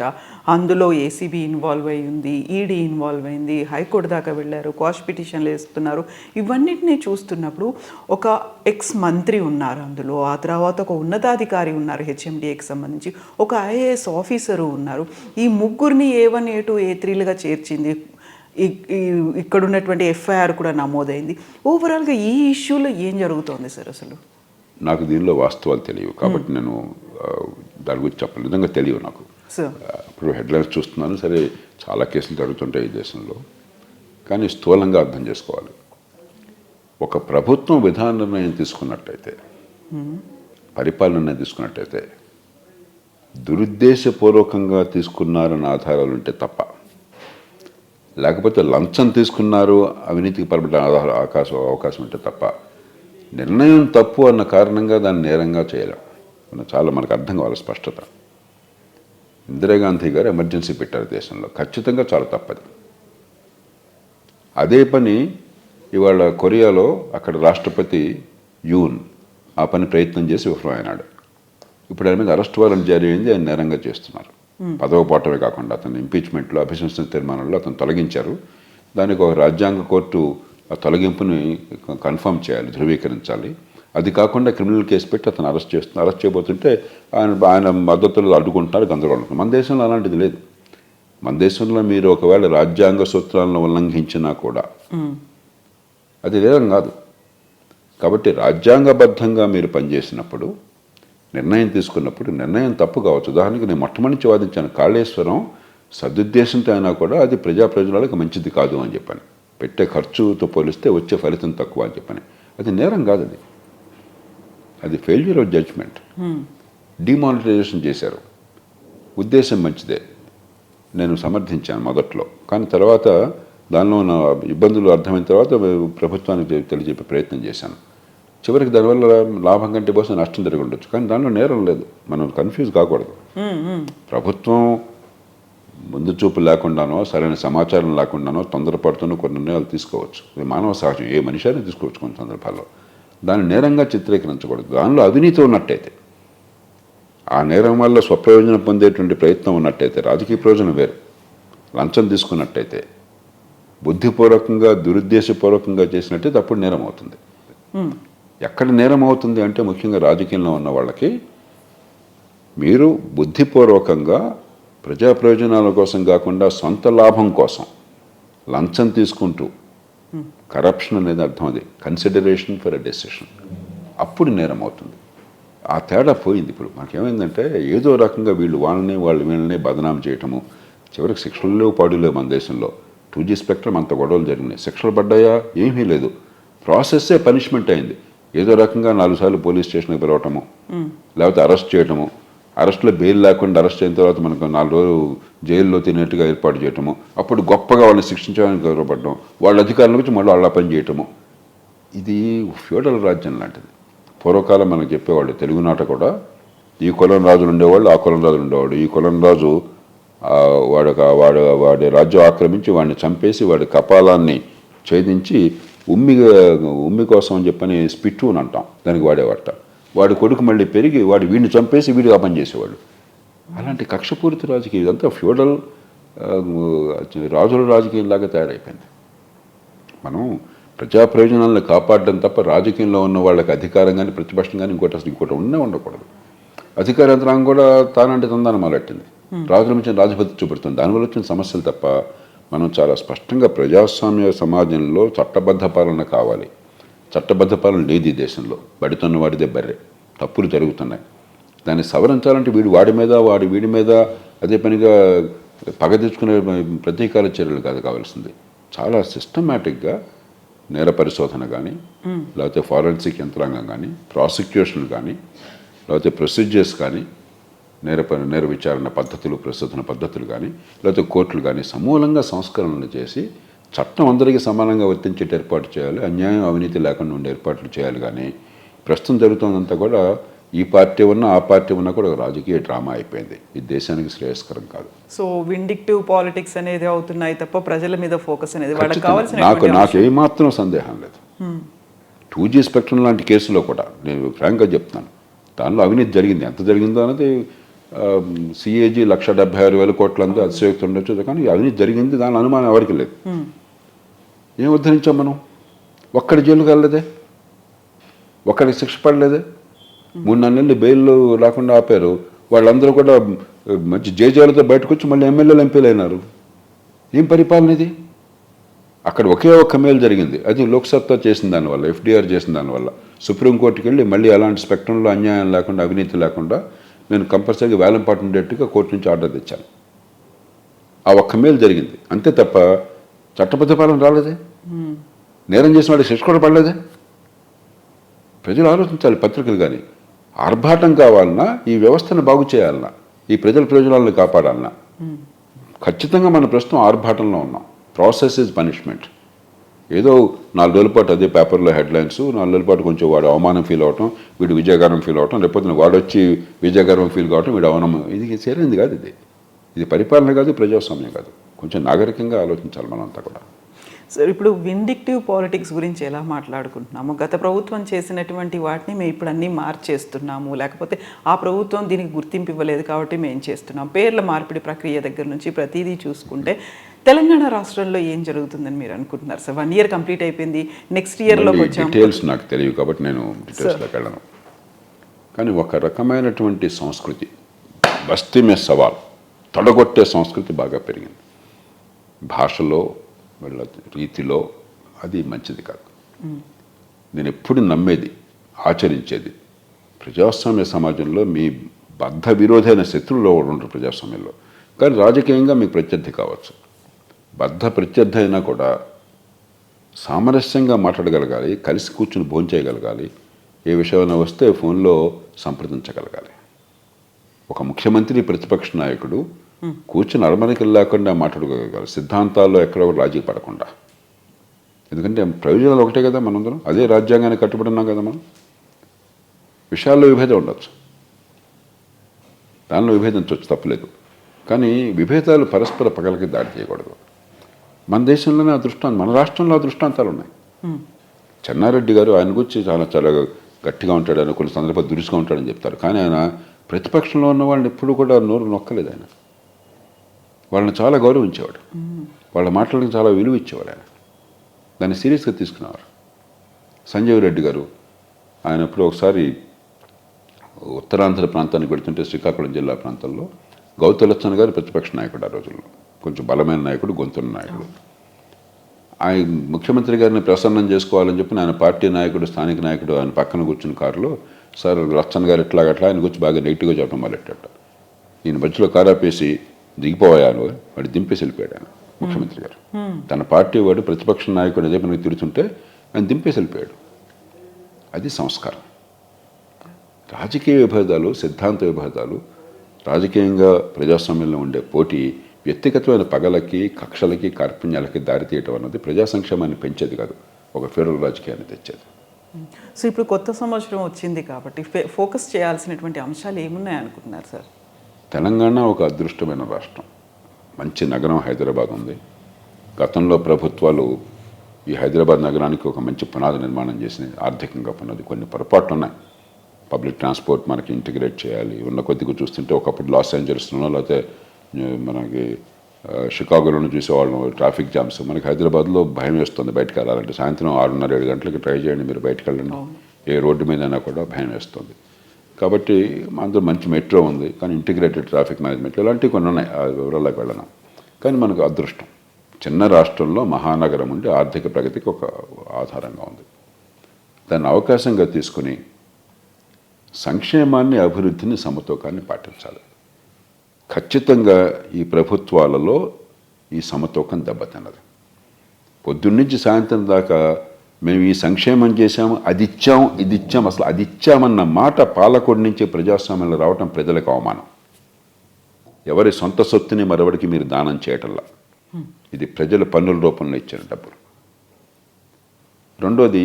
అందులో ఏసీబీ ఇన్వాల్వ్ అయి ఉంది, ఈడీ ఇన్వాల్వ్ అయింది, హైకోర్టు దాకా వెళ్ళారు, క్వాష్ పిటిషన్లు వేస్తున్నారు. ఇవన్నిటినీ చూస్తున్నప్పుడు ఒక ఎక్స్ మంత్రి ఉన్నారు అందులో, ఆ తర్వాత ఒక ఉన్నతాధికారి ఉన్నారు హెచ్ఎండిఏకి సంబంధించి, ఒక ఐఏఎస్ ఆఫీసరు ఉన్నారు. ఈ ముగ్గురిని A1, A2, A3లుగా చేర్చింది. ఇక్కడ ఉన్నటువంటి ఎఫ్ఐఆర్ కూడా నమోదైంది. ఓవరాల్గా ఈ ఇష్యూలో ఏం జరుగుతోంది సార్? అసలు నాకు దీనిలో వాస్తవాలు తెలియవు కాబట్టి నేను దాని గురించి చెప్పాలి. నిజంగా తెలియవు నాకు. ఇప్పుడు హెడ్లైన్స్ చూస్తున్నాను, సరే చాలా కేసులు జరుగుతుంటాయి ఈ దేశంలో, కానీ స్థూలంగా అర్థం చేసుకోవాలి. ఒక ప్రభుత్వం విధాన నిర్ణయం తీసుకున్నట్టయితే, పరిపాలన నిర్ణయం తీసుకున్నట్టయితే దురుద్దేశపూర్వకంగా తీసుకున్నారన్న ఆధారాలు ఉంటే తప్ప, లేకపోతే లంచం తీసుకున్నారు అవినీతికి పరబడిన అవకాశం ఉంటే తప్ప, నిర్ణయం తప్పు అన్న కారణంగా దాన్ని నేరంగా చేయలేం. చాలా మనకు అర్థం కావాలి స్పష్టత. ఇందిరాగాంధీ గారు ఎమర్జెన్సీ పెట్టారు దేశంలో, ఖచ్చితంగా చాలా తప్పది. అదే పని ఇవాళ కొరియాలో అక్కడ రాష్ట్రపతి యూన్ ఆ పని ప్రయత్నం చేసి విఫలమైనాడు. ఇప్పుడు ఆయన మీద అరెస్ట్ వారెంట్ జారీ అయింది, ఆయన నేరంగా చేస్తున్నారు. పదవ పాటమే కాకుండా అతను ఇంపీచ్మెంట్లో, అభిశంసన తీర్మానంలో అతను తొలగించారు. దానికి ఒక రాజ్యాంగ కోర్టు ఆ తొలగింపుని కన్ఫర్మ్ చేయాలి, ధృవీకరించాలి. అది కాకుండా క్రిమినల్ కేసు పెట్టి అతను అరెస్ట్ చేయబోతుంటే ఆయన మద్దతులు అడ్డుకుంటున్నారు, గందరగోళం. మన దేశంలో అలాంటిది లేదు. మన దేశంలో మీరు ఒకవేళ రాజ్యాంగ సూత్రాలను ఉల్లంఘించినా కూడా అది నేరం కాదు. కాబట్టి రాజ్యాంగబద్ధంగా మీరు పనిచేసినప్పుడు, నిర్ణయం తీసుకున్నప్పుడు నిర్ణయం తప్పు కావచ్చు. ఉదాహరణకి నేను మొట్టమొదటి వాదించాను, కాళేశ్వరం సదుద్దేశంతో అయినా కూడా అది ప్రజలకు మంచిది కాదు అని చెప్పాను. పెట్టే ఖర్చుతో పోలిస్తే వచ్చే ఫలితం తక్కువ అని చెప్పాను. అది నేరం కాదు, అది ఫెయిల్యూర్ ఆఫ్ జడ్జ్మెంట్. డిమానిటైజేషన్ చేశారు, ఉద్దేశం మంచిదే, నేను సమర్థించాను మొదట్లో. కానీ తర్వాత దానిలో ఉన్న ఇబ్బందులు అర్థమైన తర్వాత ప్రభుత్వానికి తెలియజెప్పే ప్రయత్నం చేశాను. చివరికి దానివల్ల లాభం కంటే కోసం నష్టం జరిగి ఉండొచ్చు, కానీ దానిలో నేరం లేదు. మనం కన్ఫ్యూజ్ కాకూడదు. ప్రభుత్వం ముందు చూపు లేకుండానో, సరైన సమాచారం లేకుండానో, తొందరపడుతూనో కొన్ని నిర్ణయాలు తీసుకోవచ్చు. ఇది మానవ సహజం, ఏ మనిషి అయినా తీసుకోవచ్చు కొన్ని సందర్భాల్లో. దాన్ని నేరంగా చిత్రీకరించకూడదు. దానిలో అవినీతి ఉన్నట్టయితే, ఆ నేరం వల్ల స్వప్రయోజనం పొందేటువంటి ప్రయత్నం ఉన్నట్టయితే, రాజకీయ ప్రయోజనం వేరు, లంచం తీసుకున్నట్టయితే, బుద్ధిపూర్వకంగా దురుద్దేశపూర్వకంగా చేసినట్టయితే అప్పుడు నేరం అవుతుంది. ఎక్కడ నేరం అవుతుంది అంటే ముఖ్యంగా రాజకీయంలో ఉన్న వాళ్ళకి, మీరు బుద్ధిపూర్వకంగా ప్రజా ప్రయోజనాల కోసం కాకుండా సొంత లాభం కోసం లంచం తీసుకుంటూ, కరప్షన్ అనేది అర్థం, అది కన్సిడరేషన్ ఫర్ ఎ డెసిషన్, అప్పుడు నేరం అవుతుంది. ఆ తేడా పోయింది. ఇప్పుడు మనకేమైందంటే ఏదో రకంగా వీళ్ళు వీళ్ళని బదనాం చేయటము, చివరికి శిక్షలు లేవు, పాడు లేవు. మన దేశంలో 2G స్పెక్ట్రమ్ అంత గొడవలు జరిగినాయి. శిక్షలు పడ్డాయా? ఏమీ లేదు. ప్రాసెస్సే పనిష్మెంట్ అయింది. ఏదో రకంగా 4 సార్లు పోలీస్ స్టేషన్కి పిలవటము, లేకపోతే అరెస్ట్ చేయటము, అరెస్ట్లో బెయిల్ లేకుండా అరెస్ట్ అయిన తర్వాత మనకు 4 రోజులు జైల్లో తినేట్టుగా ఏర్పాటు చేయటము, అప్పుడు గొప్పగా వాళ్ళని శిక్షించడానికి గౌరవపడటం, వాళ్ళ అధికారుల గురించి మళ్ళీ వాళ్ళ పని చేయటము. ఇది ఫ్యూడల్ రాజ్యం లాంటిది. పూర్వకాలం మనకు చెప్పేవాళ్ళు తెలుగునాట కూడా, ఈ కులం రాజులు ఉండేవాళ్ళు, ఆ కులం రాజులు ఉండేవాడు. ఈ కులం రాజు వాడి రాజ్యం ఆక్రమించి వాడిని చంపేసి వాడి కపాలాన్ని ఛేదించి ఉమ్మి కోసం అని చెప్పని స్పిట్టూన్ అంటాం, దానికి వాడేవాట. వాడి కొడుకు మళ్ళీ పెరిగి వీడిని చంపేసి వీడిగా పనిచేసేవాడు. అలాంటి కక్షపూరిత రాజకీయం, ఇదంతా ఫ్యూడల్ రాజుల రాజకీయం లాగా తయారైపోయింది. మనం ప్రజా ప్రయోజనాలను కాపాడడం తప్ప రాజకీయంలో ఉన్న వాళ్ళకి అధికారం కానీ ప్రతిపక్షం కానీ ఇంకోటి ఉండకూడదు. అధికార యంత్రాంగం కూడా తానంటే తందానం మొదలెట్టింది, రాజుల నుంచి రాజభక్తి చూపెడుతుంది. దానివల్ల వచ్చిన సమస్యలు తప్ప మనం చాలా స్పష్టంగా ప్రజాస్వామ్య సమాజంలో చట్టబద్ధ పాలన కావాలి. చట్టబద్ధ పాలన లేదు ఈ దేశంలో. బడితోన్న వాడిదే బర్రె, తప్పులు జరుగుతున్నాయి. దాన్ని సవరించాలంటే వీడి మీద అదే పనిగా పగ తెచ్చుకునే ప్రతీకార చర్యలు కాదు కావాల్సింది. చాలా సిస్టమేటిక్గా నేర పరిశోధన కానీ, లేకపోతే ఫారెన్సిక్ యంత్రాంగం కానీ, ప్రాసిక్యూషన్ కానీ, లేకపోతే ప్రొసీజర్స్ కానీ, నేర విచారణ పద్ధతులు, ప్రశోధన పద్ధతులు కానీ, లేకపోతే కోర్టులు కానీ సమూలంగా సంస్కరణలు చేసి చట్టం అందరికీ సమానంగా వర్తించేట ఏర్పాటు చేయాలి. అన్యాయం అవినీతి లేకుండా ఉండే ఏర్పాట్లు చేయాలి. కానీ ప్రస్తుతం జరుగుతుందంతా కూడా ఈ పార్టీ ఉన్నా ఆ పార్టీ ఉన్నా కూడా రాజకీయ డ్రామా అయిపోయింది. ఇది దేశానికి శ్రేయస్కరం కాదు. సో విండిక్టివ్ పాలిటిక్స్ అనేది అవుతున్నాయి తప్ప ప్రజల మీద ఫోకస్ అనేది వాళ్ళకి కావాల్సిన. నాకు ఏమాత్రం సందేహం లేదు. 2G స్పెక్ట్రమ్ లాంటి కేసులో కూడా నేను ఫ్రాంక్గా చెప్తాను, దానిలో అవినీతి జరిగింది. ఎంత జరిగిందో అనేది CAG 1,76,000 కోట్ల అంతా అతిశయోక్తి ఉండొచ్చు, కానీ అవినీతి జరిగింది, దాని అనుమానం ఎవరికి లేదు. ఏం ఉద్ధరించాం మనం? ఒక్కడి జైలుకి వెళ్ళలేదే, ఒక్కడికి శిక్ష పడలేదే, 3-4 నెలలు బెయిల్ రాకుండా ఆపారు. వాళ్ళందరూ కూడా మంచి జేజాలతో బయటకు వచ్చి మళ్ళీ ఎమ్మెల్యేలు ఎంపీలు అయినారు. ఏం పరిపాలన ఇది? అక్కడ ఒకే ఒక్క మేలు జరిగింది, అది లోక్సత్తా చేసిన దానివల్ల, FDR చేసిన దానివల్ల. సుప్రీంకోర్టుకి వెళ్ళి మళ్ళీ అలాంటి స్పెక్ట్రంలో అన్యాయం లేకుండా అవినీతి లేకుండా నేను కంపల్సరీగా వేలంపాటు ఉండేట్టుగా కోర్టు నుంచి ఆర్డర్ తెచ్చాను. ఆ ఒక్క మేలు జరిగింది అంతే తప్ప చట్టబద్ధ పాలన రాలేదే, నేరం చేసిన వాడికి శిక్ష కూడా పడలేదే. ప్రజలు ఆలోచించాలి. పత్రికలు కానీ ఆర్భాటం కావాలన్నా, ఈ వ్యవస్థను బాగు చేయాలన్నా, ఈ ప్రజల ప్రయోజనాలను కాపాడాలన్నా ఖచ్చితంగా మన ప్రస్తుతం ఆర్భాటంలో ఉన్నాం. Process is punishment. ఏదో 4 రోజుల పాటు అదే పేపర్లో హెడ్లైన్స్, 4 రోజుల పాటు కొంచెం వాడు అవమానం ఫీల్ అవటం, వీడు విజయగర్వం ఫీల్ అవటం, లేకపోతే వాడు వచ్చి విజయగర్వం ఫీల్ కావటం, వీడు అవమానం. ఇది సరైనది కాదు. ఇది పరిపాలన కాదు, ప్రజాస్వామ్యం కాదు. కొంచెం నాగరికంగా ఆలోచించాలి మనంతా కూడా. సార్, ఇప్పుడు విండిక్టివ్ పాలిటిక్స్ గురించి ఎలా మాట్లాడుకుంటున్నాము? గత ప్రభుత్వం చేసినటువంటి వాటిని మేము ఇప్పుడు అన్నీ మార్చేస్తున్నాము, లేకపోతే ఆ ప్రభుత్వం దీనికి గుర్తింపు ఇవ్వలేదు కాబట్టి మేము చేస్తున్నాం. పేర్ల మార్పిడి ప్రక్రియ దగ్గర నుంచి ప్రతిదీ చూసుకుంటే తెలంగాణ రాష్ట్రంలో ఏం జరుగుతుందని మీరు అనుకుంటున్నారు సార్? 1 ఇయర్ కంప్లీట్ అయిపోయింది, నెక్స్ట్ ఇయర్లోకి వచ్చాము. డీటెయిల్స్ నాకు తెలియదు కాబట్టి నేను డీటెయిల్స్లోకి వెళ్ళను. కానీ ఒక రకమైనటువంటి సంస్కృతి, బస్తీ మే సవాల్, తొడగొట్టే సంస్కృతి బాగా పెరిగింది. భాషలో, వీళ్ళ రీతిలో అది మంచిది కాదు. నేను ఎప్పుడు నమ్మేది, ఆచరించేది, ప్రజాస్వామ్య సమాజంలో మీ బద్ధ విరోధైన శత్రువులు ఉండరు ప్రజాస్వామ్యంలో. కానీ రాజకీయంగా మీకు ప్రత్యర్థి కావచ్చు. బద్ధ ప్రత్యర్థి అయినా కూడా సామరస్యంగా మాట్లాడగలగాలి, కలిసి కూర్చుని భోంచేయగలగాలి, ఏ విషయమైనా వస్తే ఫోన్లో సంప్రదించగలగాలి. ఒక ముఖ్యమంత్రి, ప్రతిపక్ష నాయకుడు కూర్చుని అరమరికలు లేకుండా మాట్లాడుకోగలగాలి, సిద్ధాంతాల్లో ఎక్కడ రాజీ పడకుండా. ఎందుకంటే ప్రయోజనాలు ఒకటే కదా, మనందరం అదే రాజ్యాంగాన్ని కట్టుబడి ఉన్నాం కదా. మనం విషయాల్లో విభేదం ఉండొచ్చు, దానిలో విభేదించవచ్చు, తప్పలేదు. కానీ విభేదాలు పరస్పర పగలకి దాడి చేయకూడదు. మన దేశంలోనే మన రాష్ట్రంలో దృష్టాంతాలు ఉన్నాయి. చెన్నారెడ్డి గారు ఆయన గురించి చాలా చాలా గట్టిగా ఉంటాడు, ఆయన కొన్ని సందర్భాలు దురుసుగా ఉంటాడని చెప్తారు. కానీ ఆయన ప్రతిపక్షంలో ఉన్న వాళ్ళని ఎప్పుడు కూడా నోరు నొక్కలేదు. ఆయన వాళ్ళని చాలా గౌరవించేవాడు, వాళ్ళ మాటలకు చాలా విలువ ఇచ్చేవాడు. ఆయన దాన్ని సీరియస్గా తీసుకునేవారు. సంజీవ్ రెడ్డి గారు ఆయన ఎప్పుడు ఒకసారి ఉత్తరాంధ్ర ప్రాంతానికి వెళుతుంటే, శ్రీకాకుళం జిల్లా ప్రాంతంలో గౌతలచ్చన్ గారు ప్రతిపక్ష నాయకుడు, ఆ రోజుల్లో కొంచెం బలమైన నాయకుడు, గొంతున్న నాయకుడు. ఆయన ముఖ్యమంత్రి గారిని ప్రసన్నం చేసుకోవాలని చెప్పి ఆయన పార్టీ నాయకుడు, స్థానిక నాయకుడు ఆయన పక్కన కూర్చున్న కారులో, సార్ లచ్చన్ గారు ఎట్లాగట్లా ఆయన గురించి బాగా నెగిటివ్గా చెప్పడం మొదలెట్టాడు. ఈయన మధ్యలో కారాపేసి దిగిపోయాను, వాడు దింపేసి వెళ్ళిపోయాడు ఆయన ముఖ్యమంత్రి గారు. తన పార్టీ వాడు ప్రతిపక్ష నాయకుడు అదే మనకి తిరుగుతుంటే ఆయన దింపేసి వెళ్ళిపోయాడు. అది సంస్కారం. రాజకీయ విభేదాలు, సిద్ధాంత విభేదాలు, రాజకీయంగా ప్రజాస్వామ్యంలో ఉండే పోటీ వ్యక్తిగతమైన పగలకి, కక్షలకి, కార్పణ్యాలకి దారితీయటం అన్నది ప్రజా సంక్షేమాన్ని పెంచేది కాదు, ఒక ఫెడరల్ రాజకీయాన్ని తెచ్చేది. సో ఇప్పుడు కొత్త సంవత్సరం వచ్చింది కాబట్టి ఫోకస్ చేయాల్సినటువంటి అంశాలు ఏమున్నాయి అనుకుంటున్నారు సార్? తెలంగాణ ఒక అదృష్టమైన రాష్ట్రం, మంచి నగరం హైదరాబాద్ ఉంది. గతంలో ప్రభుత్వాలు ఈ హైదరాబాద్ నగరానికి ఒక మంచి పునాది నిర్మాణం చేసింది, ఆర్థికంగా పునాది. కొన్ని పొరపాట్లు ఉన్నాయి. పబ్లిక్ ట్రాన్స్పోర్ట్ మనకి ఇంటిగ్రేట్ చేయాలి. ఉన్న కొద్దిగా చూస్తుంటే ఒకప్పుడు లాస్ ఏంజల్స్లోనో లేకపోతే మనకి షికాగోలోనూ చూసేవాళ్ళం ట్రాఫిక్ జామ్స్. మనకి హైదరాబాద్లో భయం వేస్తుంది బయటకు వెళ్ళాలంటే. సాయంత్రం 6:30-7 గంటలకి ట్రై చేయండి, మీరు బయటకు వెళ్ళండి, ఏ రోడ్డు మీదైనా కూడా భయం వేస్తుంది. కాబట్టి అందులో మంచి మెట్రో ఉంది, కానీ ఇంటిగ్రేటెడ్ ట్రాఫిక్ మేనేజ్మెంట్ ఇలాంటివి కొన్ని ఉన్నాయి, ఆ వివరాలకు వెళ్ళను. కానీ మనకు అదృష్టం, చిన్న రాష్ట్రంలో మహానగరం ఉండి ఆర్థిక ప్రగతికి ఒక ఆధారంగా ఉంది. దాన్ని అవకాశంగా తీసుకుని సంక్షేమాన్ని, అభివృద్ధిని, సమతూకాన్ని పాటించాలి. ఖచ్చితంగా ఈ ప్రభుత్వాలలో ఈ సమతూకం దెబ్బతిన్నది. పొద్దున్నుంచి సాయంత్రం దాకా మేము ఈ సంక్షేమం చేశాము, అది ఇచ్చాము, ఇది ఇచ్చాము, అసలు అది ఇచ్చామన్న మాట పాలకుడి నుంచి ప్రజాస్వామ్యంలో రావటం ప్రజలకు అవమానం. ఎవరి సొంత సొత్తుని మరొకడికి మీరు దానం చేయటంలా. ఇది ప్రజల పన్నుల రూపంలో ఇచ్చిన డబ్బులు. రెండోది,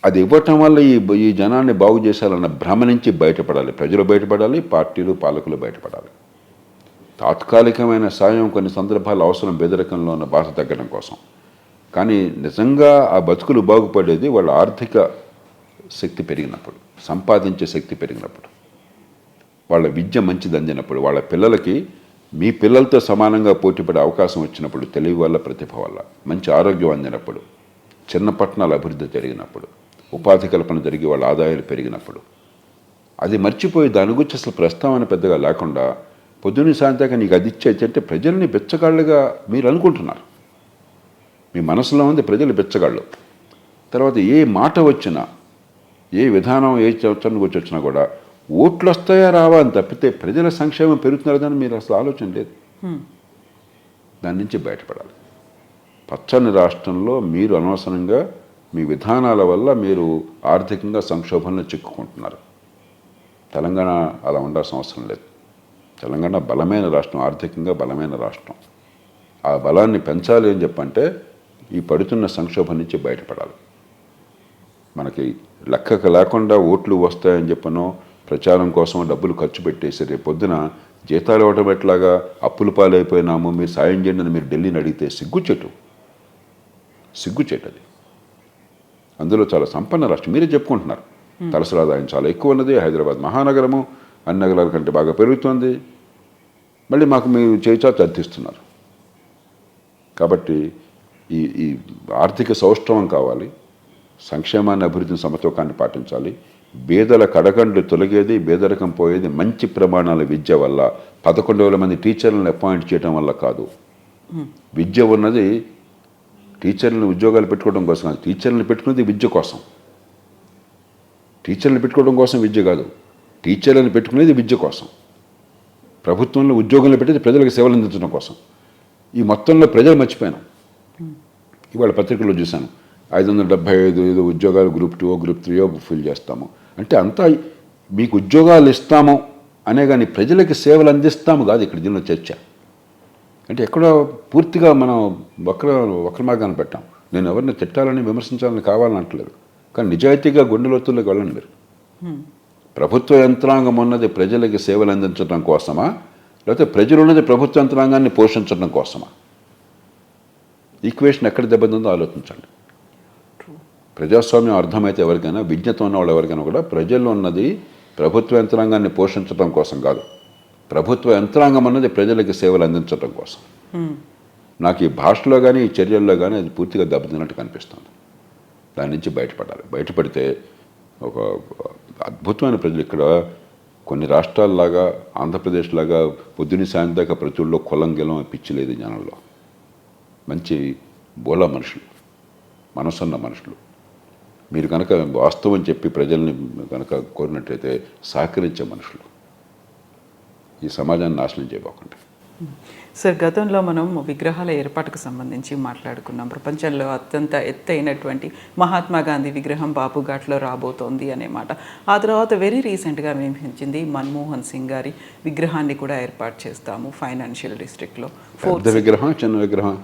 అది ఇవ్వటం వల్ల ఈ జనాన్ని బాగు చేశారన్న భ్రమ నుంచి బయటపడాలి. ప్రజలు బయటపడాలి, పార్టీలు, పాలకులు బయటపడాలి. తాత్కాలికమైన సాయం కొన్ని సందర్భాలు అవసరం, పేదరికంలో ఉన్న బాధ తగ్గడం కోసం. కానీ నిజంగా ఆ బతుకులు బాగుపడేది వాళ్ళ ఆర్థిక శక్తి పెరిగినప్పుడు, సంపాదించే శక్తి పెరిగినప్పుడు, వాళ్ళ విద్య మంచిది అందినప్పుడు, వాళ్ళ పిల్లలకి మీ పిల్లలతో సమానంగా పోటీపడే అవకాశం వచ్చినప్పుడు, తెలివి వల్ల, ప్రతిభ వల్ల, మంచి ఆరోగ్యం అందినప్పుడు, చిన్న పట్టణాల అభివృద్ధి జరిగినప్పుడు, ఉపాధి కల్పన జరిగి వాళ్ళ ఆదాయాలు పెరిగినప్పుడు. అది మర్చిపోయి దాని గురించి అసలు ప్రస్తావన పెద్దగా లేకుండా పొద్దున్న సాయంత్రం నీకు అది ఇచ్చేదంటే ప్రజల్ని బెచ్చగాళ్ళుగా మీరు అనుకుంటున్నారు. మీ మనసులో ఉంది ప్రజలు బెచ్చగాళ్ళు. తర్వాత ఏ మాట వచ్చినా, ఏ విధానం, ఏ చర్చను గురించి వచ్చినా కూడా ఓట్లు వస్తాయా రావా అని తప్పితే ప్రజల సంక్షేమం పెరుగుతున్నారని మీరు అసలు ఆలోచన లేదు. దాని నుంచి బయటపడాలి. పచ్చని రాష్ట్రంలో మీరు అనవసరంగా మీ విధానాల వల్ల మీరు ఆర్థికంగా సంక్షోభంలో చిక్కుకుంటున్నారు. తెలంగాణ అలా ఉండాల్సిన అవసరం లేదు. తెలంగాణ బలమైన రాష్ట్రం, ఆర్థికంగా బలమైన రాష్ట్రం. ఆ బలాన్ని పెంచాలి అని చెప్పంటే ఈ పడుతున్న సంక్షోభం నుంచి బయటపడాలి. మనకి లెక్కకు లేకుండా ఓట్లు వస్తాయని చెప్పనో ప్రచారం కోసం డబ్బులు ఖర్చు పెట్టేసి రేపు పొద్దున జీతాలు ఇవ్వడం ఎట్లాగా అప్పుల పాలైపోయినాము, మీరు సాయం చేయండి అని మీరు ఢిల్లీని అడిగితే సిగ్గుచేటు అది. అందులో చాలా సంపన్న రాష్ట్రం, మీరే చెప్పుకుంటున్నారు. తలసరి ఆదాయం చాలా ఎక్కువ ఉన్నది, హైదరాబాద్ మహానగరము అన్ని నగరాల కంటే బాగా పెరుగుతుంది. మళ్ళీ మాకు మీరు చేయిచాచి అర్థిస్తున్నారు. కాబట్టి ఈ ఆర్థిక సౌష్ఠవం కావాలి, సంక్షేమాన్ని, అభివృద్ధిని, సమతూకాన్ని పాటించాలి. బేదల కడగండ్లు తొలగేది, బేదరికం పోయేది మంచి ప్రమాణాల విద్య వల్ల. 11,000 మంది టీచర్లను అపాయింట్ చేయడం వల్ల కాదు. విద్య ఉన్నది టీచర్లను ఉద్యోగాలు పెట్టుకోవడం కోసం కాదు, టీచర్లను పెట్టుకున్నది విద్య కోసం. టీచర్లను పెట్టుకోవడం కోసం విద్య కాదు, టీచర్లను పెట్టుకునేది విద్య కోసం. ప్రభుత్వంలో ఉద్యోగంలో పెట్టేది ప్రజలకు సేవలు అందించడం కోసం. ఈ మొత్తంలో ప్రజలు మర్చిపోయాను. ఇవాళ పత్రికల్లో చూశాను 575 ఉద్యోగాలు గ్రూప్ 2 గ్రూప్ 3 ఫిల్ చేస్తాము అంటే అంతా మీకు ఉద్యోగాలు ఇస్తాము అనే కానీ ప్రజలకి సేవలు అందిస్తాము కాదు ఇక్కడ దీనిలో చర్చ. అంటే ఎక్కడో పూర్తిగా మనం వక్ర మార్గాన్ని పెట్టాం. నేను ఎవరిని తిట్టాలని, విమర్శించాలని కావాలని అంటలేదు, కానీ నిజాయితీగా గుండె లోతుల్లోకి వెళ్ళండి మీరు. ప్రభుత్వ యంత్రాంగం ఉన్నది ప్రజలకి సేవలు అందించడం కోసమా, లేకపోతే ప్రజలు ఉన్నది ప్రభుత్వ యంత్రాంగాన్ని పోషించడం కోసమా? ఈక్వేషన్ ఎక్కడ దెబ్బతిందో ఆలోచించండి. ప్రజాస్వామ్యం అర్థమైతే ఎవరికైనా, విజ్ఞత ఉన్న వాళ్ళు ఎవరికైనా కూడా ప్రజలు ఉన్నది ప్రభుత్వ యంత్రాంగాన్ని పోషించడం కోసం కాదు, ప్రభుత్వ యంత్రాంగం అన్నది ప్రజలకి సేవలు అందించడం కోసం. నాకు ఈ భాషలో కానీ ఈ చర్యల్లో కానీ అది పూర్తిగా దెబ్బతిన్నట్టు కనిపిస్తుంది. దాని నుంచి బయటపడాలి. బయటపడితే ఒక అద్భుతమైన ప్రజలు ఇక్కడ కొన్ని రాష్ట్రాల్లాగా, ఆంధ్రప్రదేశ్ లాగా పొద్దున్న సాయంత్రం దాకా ప్రతి ఊళ్ళో కులం గిలం పిచ్చి లేదు జనంలో. మంచి బోలా మనుషులు, మనసున్న మనుషులు. మీరు కనుక వాస్తవం చెప్పి ప్రజల్ని కనుక కోరినట్లయితే సహకరించే మనుషులు. ఈ సమాజాన్ని నాశనం చేయబోకండి. సార్, గతంలో మనం విగ్రహాల ఏర్పాటుకు సంబంధించి మాట్లాడుకున్నాం. ప్రపంచంలో అత్యంత ఎత్తైనటువంటి మహాత్మా గాంధీ విగ్రహం బాపుఘాట్లో రాబోతోంది అనే మాట. ఆ తర్వాత వెరీ రీసెంట్గా వినిపించింది మన్మోహన్ సింగ్ గారి విగ్రహాన్ని కూడా ఏర్పాటు చేస్తాము ఫైనాన్షియల్ డిస్ట్రిక్ట్లో. పెద్ద విగ్రహం, చిన్న విగ్రహం?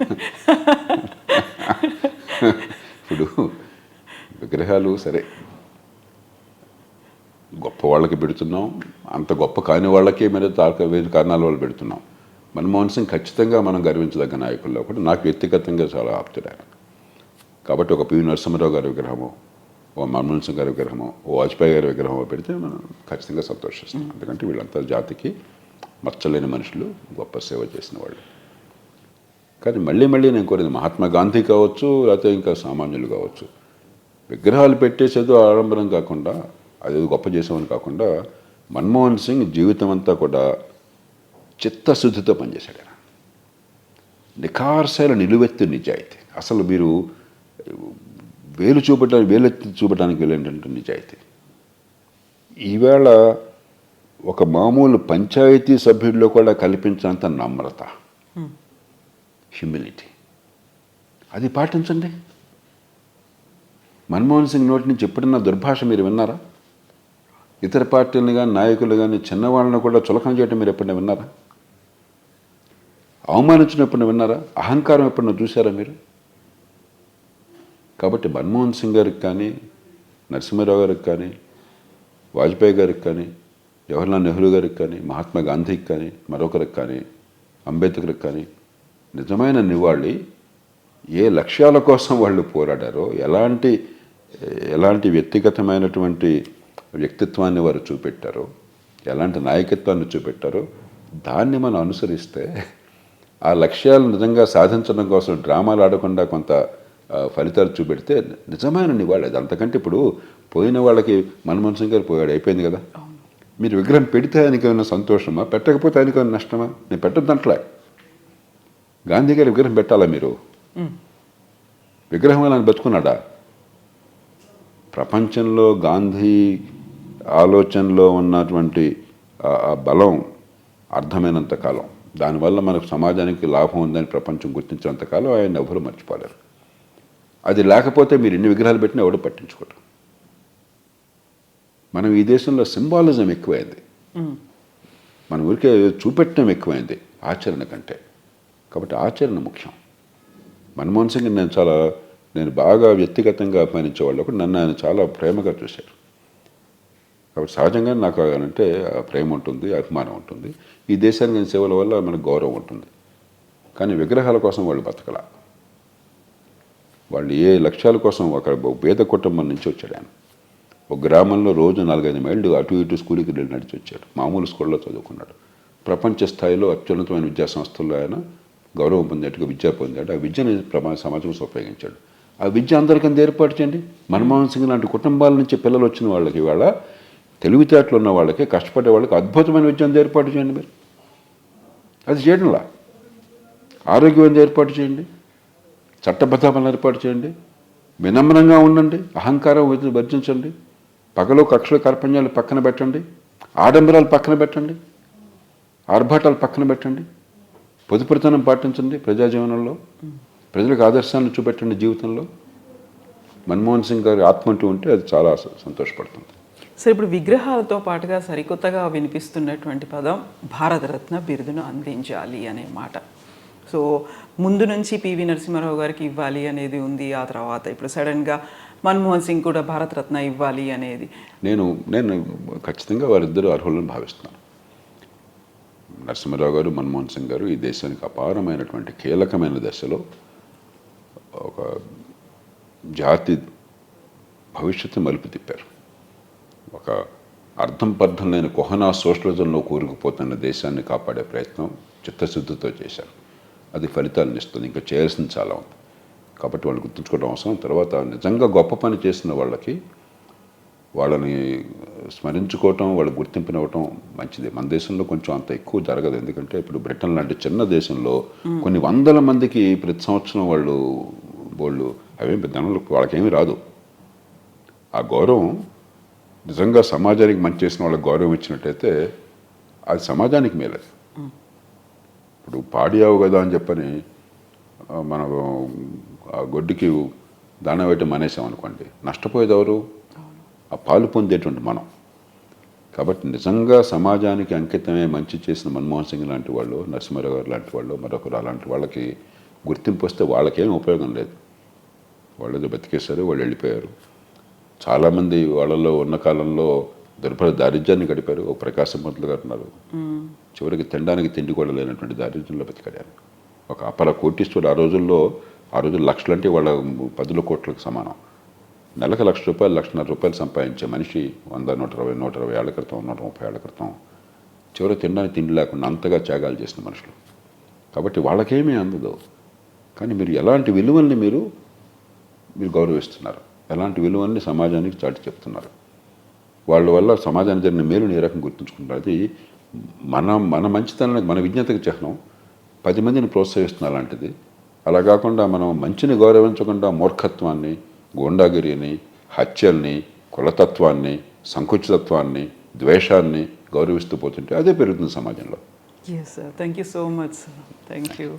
ఇప్పుడు విగ్రహాలు సరే గొప్ప వాళ్ళకి పెడుతున్నాం, అంత గొప్ప కాని వాళ్ళకే మీద వేరు కారణాల వాళ్ళు పెడుతున్నాం. మన్మోహన్ సింగ్ ఖచ్చితంగా మనం గర్వించదగ్గ నాయకుల్లో ఒకటి. నాకు వ్యక్తిగతంగా చాలా ఆప్తుడు ఆయన. కాబట్టి ఒక పివి నరసింహారావు గారి విగ్రహము, ఓ మన్మోహన్ సింగ్ గారి విగ్రహము, ఓ వాజ్పేయి గారి విగ్రహము పెడితే మనం ఖచ్చితంగా సంతోషిస్తాం. ఎందుకంటే వీళ్ళంతా జాతికి మచ్చలేని మనుషులు, గొప్ప సేవ చేసిన వాళ్ళు. కానీ మళ్ళీ నేను కోరింది మహాత్మా గాంధీ కావచ్చు, లేకపోతే ఇంకా సామాన్యులు కావచ్చు, విగ్రహాలు పెట్టేసేదో ఆడంబరం కాకుండా, అదేదో గొప్ప చేసామని కాకుండా, మన్మోహన్ సింగ్ జీవితం అంతా కూడా చిత్తశుద్ధితో పనిచేశాడు. ఆయన నిఖార్సైన నిలువెత్తు నిజాయితీ. అసలు మీరు వేలెత్తి చూపడానికి వెళ్ళేంటంటే నిజాయితీ. ఈవేళ ఒక మామూలు పంచాయతీ సభ్యుల్లో కూడా కల్పించినంత నమ్రత, హ్యూమిలిటీ, అది పాటించండి. మన్మోహన్ సింగ్ నోటి నుంచి ఎప్పుడన్నా దుర్భాష మీరు విన్నారా? ఇతర పార్టీలను కానీ నాయకులు కానీ చిన్నవాళ్ళను కూడా చులకన చేయడం మీరు ఎప్పుడైనా విన్నారా? అవమానించడం ఎప్పుడైనా విన్నారా? అహంకారం ఎప్పుడన్నా చూసారా మీరు? కాబట్టి మన్మోహన్ సింగ్ గారికి కానీ, నరసింహారావు గారికి కానీ, వాజ్పేయి గారికి కానీ, జవహర్లాల్ నెహ్రూ గారికి కానీ, మహాత్మా గాంధీకి కానీ, మరొకరికి కానీ, అంబేద్కర్కి కానీ నిజమైన నివాళి ఏ లక్ష్యాల కోసం వాళ్ళు పోరాడారో, ఎలాంటి వ్యక్తిగతమైనటువంటి వ్యక్తిత్వాన్ని వారు చూపెట్టారో, ఎలాంటి నాయకత్వాన్ని చూపెట్టారో దాన్ని మనం అనుసరిస్తే ఆ లక్ష్యాలు నిజంగా సాధించడం కోసం డ్రామాలు ఆడకుండా కొంత ఫలితాలు చూపెడితే నిజమైన నివాళి అది. అంతకంటే ఇప్పుడు పోయిన వాళ్ళకి మన్మోహన్ సింగ్ గారు పోయాడు, అయిపోయింది కదా. మీరు విగ్రహం పెడితే ఆయనకి ఏమైనా సంతోషమా, పెట్టకపోతే ఆయనకి ఏమైనా నష్టమా? నేను పెట్టద్దంట్లే. గాంధీ గారి విగ్రహం పెట్టాలా మీరు? విగ్రహం ఆయన బతుకున్నాడా? ప్రపంచంలో గాంధీ ఆలోచనలో ఉన్నటువంటి ఆ బలం అర్థమైనంత కాలం, దానివల్ల మనకు సమాజానికి లాభం ఉందని ప్రపంచం గుర్తించినంత కాలం ఆయన ఎవరు మర్చిపోలేరు. అది లేకపోతే మీరు ఎన్ని విగ్రహాలు పెట్టినా ఎవడు పట్టించుకోరు. మనం ఈ దేశంలో సింబాలిజం ఎక్కువైంది, మన ఊరికే చూపెట్టడం ఎక్కువైంది ఆచరణ కంటే. కాబట్టి ఆచరణ ముఖ్యం. మన్మోహన్ సింగ్ నేను బాగా వ్యక్తిగతంగా అభిమానించేవాళ్ళు ఒకటి, నన్ను ఆయన చాలా ప్రేమగా చూశారు. కాబట్టి సహజంగా నాకు అంటే ప్రేమ ఉంటుంది, అభిమానం ఉంటుంది. ఈ దేశానికి సేవల వల్ల మనకు గౌరవం ఉంటుంది. కానీ విగ్రహాల కోసం వాళ్ళు బతకల. వాళ్ళు ఏ లక్ష్యాల కోసం, అక్కడ పేద కుటుంబం నుంచి వచ్చాడు ఆయన. ఒక గ్రామంలో రోజు 4-5 మైళ్ళు అటు ఇటు స్కూల్కి వెళ్ళి నడిచి వచ్చాడు. మామూలు స్కూల్లో చదువుకున్నాడు. ప్రపంచ స్థాయిలో అత్యున్నతమైన విద్యా సంస్థల్లో ఆయన గౌరవం పొందేట్టుగా విద్య పొందాడు. ఆ విద్యని సమాజం కోసం ఉపయోగించాడు. ఆ విద్య అందరికీ ఏర్పాటు చేయండి. మన్మోహన్ సింగ్ లాంటి కుటుంబాల నుంచి పిల్లలు వచ్చిన వాళ్ళకి, ఇవాళ తెలివితేటలు ఉన్న వాళ్ళకి, కష్టపడే వాళ్ళకి అద్భుతమైన విద్యను ఏర్పాటు చేయండి. మీరు అది చేయడంలా. ఆరోగ్యం ఏర్పాటు చేయండి, చట్టబద్ధమని ఏర్పాటు చేయండి, వినమ్రంగా ఉండండి, అహంకారం వర్జించండి, పగలు కక్షలు కార్పణ్యాలు పక్కన పెట్టండి, ఆడంబరాలు పక్కన పెట్టండి, ఆర్భాటాలు పక్కన పెట్టండి, పొదుపురితనం పాటించండి, ప్రజాజీవనంలో ప్రజలకు ఆదర్శాలను చూపెట్టండి జీవితంలో. మన్మోహన్ సింగ్ గారి ఆత్మ అంటూ ఉంటే అది చాలా సంతోషపడుతుంది. సరే, ఇప్పుడు విగ్రహాలతో పాటుగా సరికొత్తగా వినిపిస్తున్నటువంటి పదం భారతరత్న బిరుదును అందించాలి అనే మాట. సో ముందు నుంచి పివి నరసింహారావు గారికి ఇవ్వాలి అనేది ఉంది. ఆ తర్వాత ఇప్పుడు సడన్గా మన్మోహన్ సింగ్ కూడా భారతరత్న ఇవ్వాలి అనేది నేను ఖచ్చితంగా వారిద్దరూ అర్హులను భావిస్తున్నాను. నరసింహారావు గారు, మన్మోహన్ సింగ్ గారు ఈ దేశానికి అపారమైనటువంటి కీలకమైన దశలో ఒక జాతి భవిష్యత్తు మలుపు తిప్పారు. ఒక అర్థం పర్థం లేని కుహనా సోషలిజంలో కూరుకుపోతున్న దేశాన్ని కాపాడే ప్రయత్నం చిత్తశుద్ధితో చేశారు. అది ఫలితాలను ఇస్తుంది. ఇంకా చేయాల్సింది చాలా ఉంది. కాబట్టి వాళ్ళు గుర్తుంచుకోవడం అవసరం. తర్వాత నిజంగా గొప్ప పని చేసిన వాళ్ళని స్మరించుకోవటం, వాళ్ళ గుర్తింపునివ్వటం మంచిది. మన దేశంలో కొంచెం అంత ఎక్కువ జరగదు. ఎందుకంటే ఇప్పుడు బ్రిటన్ లాంటి చిన్న దేశంలో కొన్ని వందల మందికి ప్రతి సంవత్సరం వాళ్ళు అవేమి ధనంలో వాళ్ళకేమీ రాదు. ఆ గౌరవం నిజంగా సమాజానికి మంచి చేసిన వాళ్ళకి గౌరవం ఇచ్చినట్టయితే అది సమాజానికి మేలది. ఇప్పుడు పాడియావు కదా అని చెప్పని మనం ఆ గొడ్డుకి దాణా వేయటం మానేసామనుకోండి, నష్టపోయేది ఎవరు? ఆ పాలు పొందేటువంటి మనం. కాబట్టి నిజంగా సమాజానికి అంకితమే మంచి చేసిన మన్మోహన్ సింగ్ లాంటి వాళ్ళు, నరసింహారావు గారు లాంటి వాళ్ళు, మరొకరు అలాంటి వాళ్ళకి గుర్తింపు వస్తే వాళ్ళకేం ఉపయోగం లేదు. వాళ్ళు ఏదో బతికేశారు, వాళ్ళు వెళ్ళిపోయారు. చాలామంది వాళ్ళలో ఉన్న కాలంలో దుర్భర దారిద్ర్యాన్ని గడిపారు. ఒక ప్రకాశం పంతులు గారు ఉన్నారు, చివరికి తినడానికి తిండి కూడా లేనటువంటి దారిద్ర్యంలో బతికాడు. ఒక అపర కోటీశ్వరుడు. ఆ రోజుల్లో ఆ రోజు లక్షలు అంటే వాళ్ళ 10 కోట్లకు సమానం. నెలకు ₹1,00,000 ₹1,50,000 సంపాదించే మనిషి 100, 120 ఏళ్ల క్రితం, 130 ఏళ్ల క్రితం చివరి తినడానికి తిండి లేకుండా అంతగా త్యాగాలు చేసిన మనుషులు. కాబట్టి వాళ్ళకేమీ అందదు. కానీ మీరు ఎలాంటి విలువల్ని మీరు గౌరవిస్తున్నారు, ఎలాంటి విలువల్ని సమాజానికి చాటి చెప్తున్నారు, వాళ్ళ వల్ల సమాజానికి జరిగిన మేలుని ఏ రకంగా గుర్తుంచుకుంటారు. అది మన మంచితనానికి, మన విజ్ఞతకి చిహ్నం. 10 మందిని ప్రోత్సహిస్తున్న అలాంటిది. అలా కాకుండా మనం మంచిని గౌరవించకుండా మూర్ఖత్వాన్ని, గూండాగిరిని, హత్యల్ని, కులతత్వాన్ని, సంకుచితత్వాన్ని, ద్వేషాన్ని గౌరవిస్తూ పోతుంటే అదే పెరుగుతుంది సమాజంలో. Yes, sir. Thank you so much, sir. Thank you.